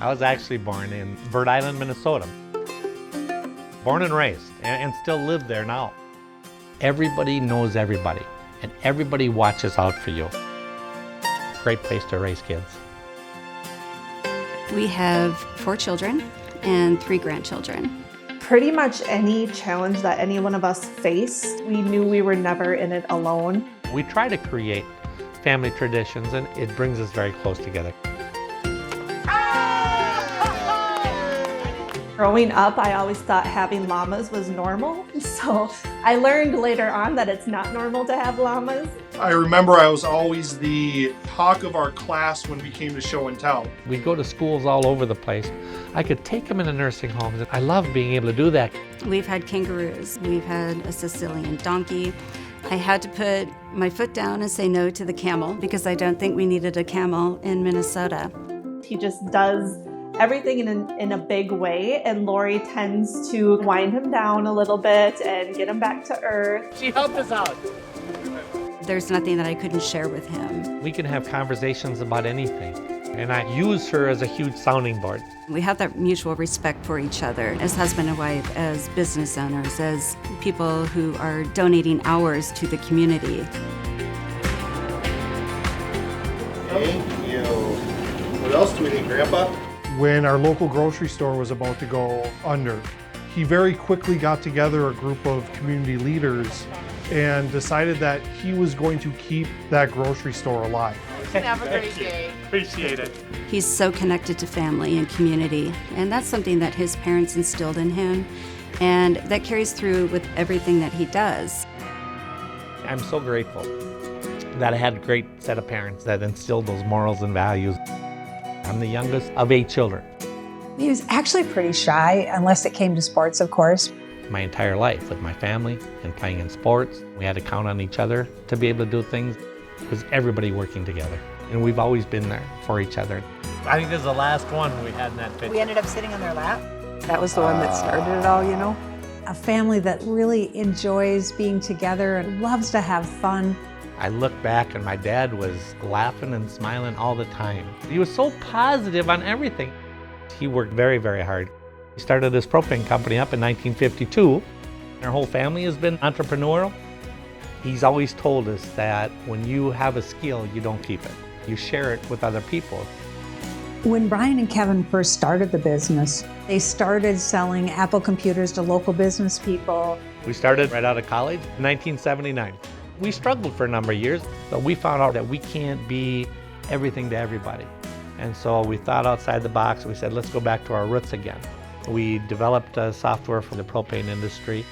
I was actually born in Bird Island, Minnesota. Born and raised, and still live there now. Everybody knows everybody, and everybody watches out for you. Great place to raise kids. We have 4 children and 3 grandchildren. Pretty much any challenge that any one of us face, we knew we were never in it alone. We try to create family traditions, and it brings us very close together. Growing up, I always thought having llamas was normal. So I learned later on that it's not normal to have llamas. I remember I was always the talk of our class when we came to show and tell. We go to schools all over the place. I could take them into nursing homes. I love being able to do that. We've had kangaroos. We've had a Sicilian donkey. I had to put my foot down and say no to the camel because I don't think we needed a camel in Minnesota. He just does everything in a big way, and Lori tends to wind him down a little bit and get him back to earth. She helped us out. There's nothing that I couldn't share with him. We can have conversations about anything, and I use her as a huge sounding board. We have that mutual respect for each other as husband and wife, as business owners, as people who are donating hours to the community. Thank you. What else do we need, Grandpa? When our local grocery store was about to go under, he very quickly got together a group of community leaders and decided that he was going to keep that grocery store alive. Have a great day. Appreciate it. He's so connected to family and community, and that's something that his parents instilled in him, and that carries through with everything that he does. I'm so grateful that I had a great set of parents that instilled those morals and values. I'm the youngest of 8 children. He was actually pretty shy, unless it came to sports, of course. My entire life with my family and playing in sports, we had to count on each other to be able to do things. It was everybody working together, and we've always been there for each other. I think this is the last one we had in that picture. We ended up sitting on their lap. That was the one that started it all, you know. A family that really enjoys being together and loves to have fun. I look back and my dad was laughing and smiling all the time. He was so positive on everything. He worked very, very hard. He started his propane company up in 1952. Our whole family has been entrepreneurial. He's always told us that when you have a skill, you don't keep it. You share it with other people. When Brian and Kevin first started the business, they started selling Apple computers to local business people. We started right out of college in 1979. We struggled for a number of years, but we found out that we can't be everything to everybody. And so we thought outside the box. We said, let's go back to our roots again. We developed software for the propane industry.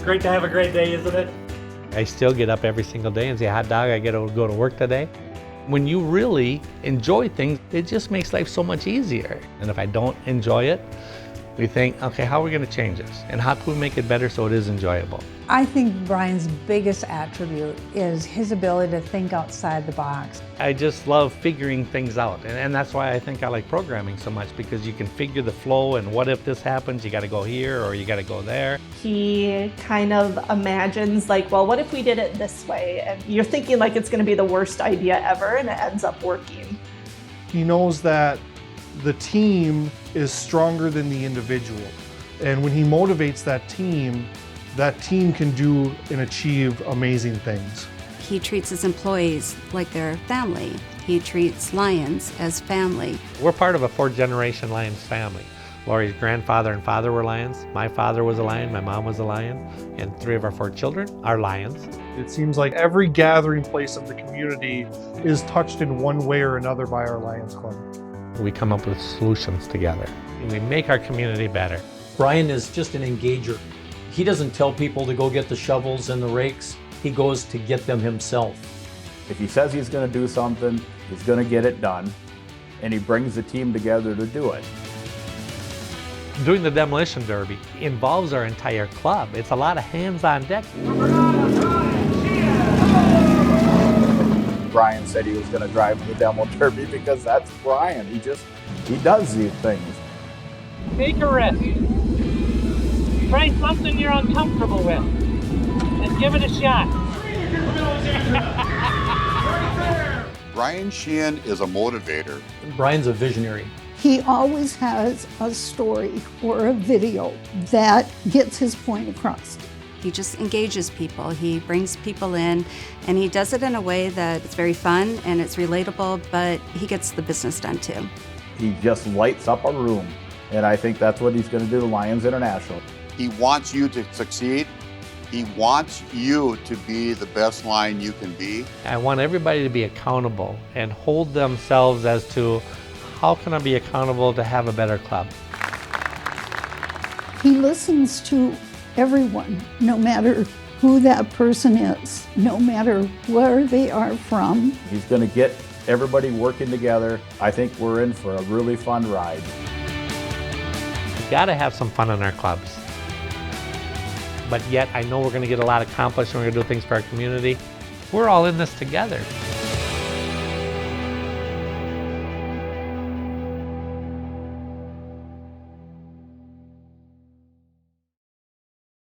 Great to have a great day, isn't it? I still get up every single day and say, hot dog, I get to go to work today. When you really enjoy things, it just makes life so much easier. And if I don't enjoy it, we think, okay, how are we going to change this? And how can we make it better so it is enjoyable? I think Brian's biggest attribute is his ability to think outside the box. I just love figuring things out. And that's why I think I like programming so much, because you can figure the flow and what if this happens, you got to go here or you got to go there. He kind of imagines like, well, what if we did it this way? And you're thinking like it's going to be the worst idea ever, and it ends up working. He knows that the team is stronger than the individual. And when he motivates that team can do and achieve amazing things. He treats his employees like they're family. He treats Lions as family. We're part of a 4th-generation Lions family. Lori's grandfather and father were Lions. My father was a Lion, my mom was a Lion, and 3 of our 4 children are Lions. It seems like every gathering place of the community is touched in one way or another by our Lions Club. We come up with solutions together. We make our community better. Brian is just an engager. He doesn't tell people to go get the shovels and the rakes. He goes to get them himself. If he says he's going to do something, he's going to get it done, and he brings the team together to do it. Doing the demolition derby involves our entire club. It's a lot of hands on deck. Brian said he was going to drive the demo derby because that's Brian. He does these things. Take a risk. Try something you're uncomfortable with and give it a shot. Brian Sheehan is a motivator. Brian's a visionary. He always has a story or a video that gets his point across. He just engages people. He brings people in, and he does it in a way that it's very fun and it's relatable, but he gets the business done too. He just lights up a room, and I think that's what he's going to do to Lions International. He wants you to succeed. He wants you to be the best line you can be. I want everybody to be accountable and hold themselves as to how can I be accountable to have a better club. He listens to everyone, no matter who that person is, no matter where they are from. He's going to get everybody working together. I think we're in for a really fun ride. We've got to have some fun in our clubs. But yet I know we're going to get a lot accomplished and we're going to do things for our community. We're all in this together.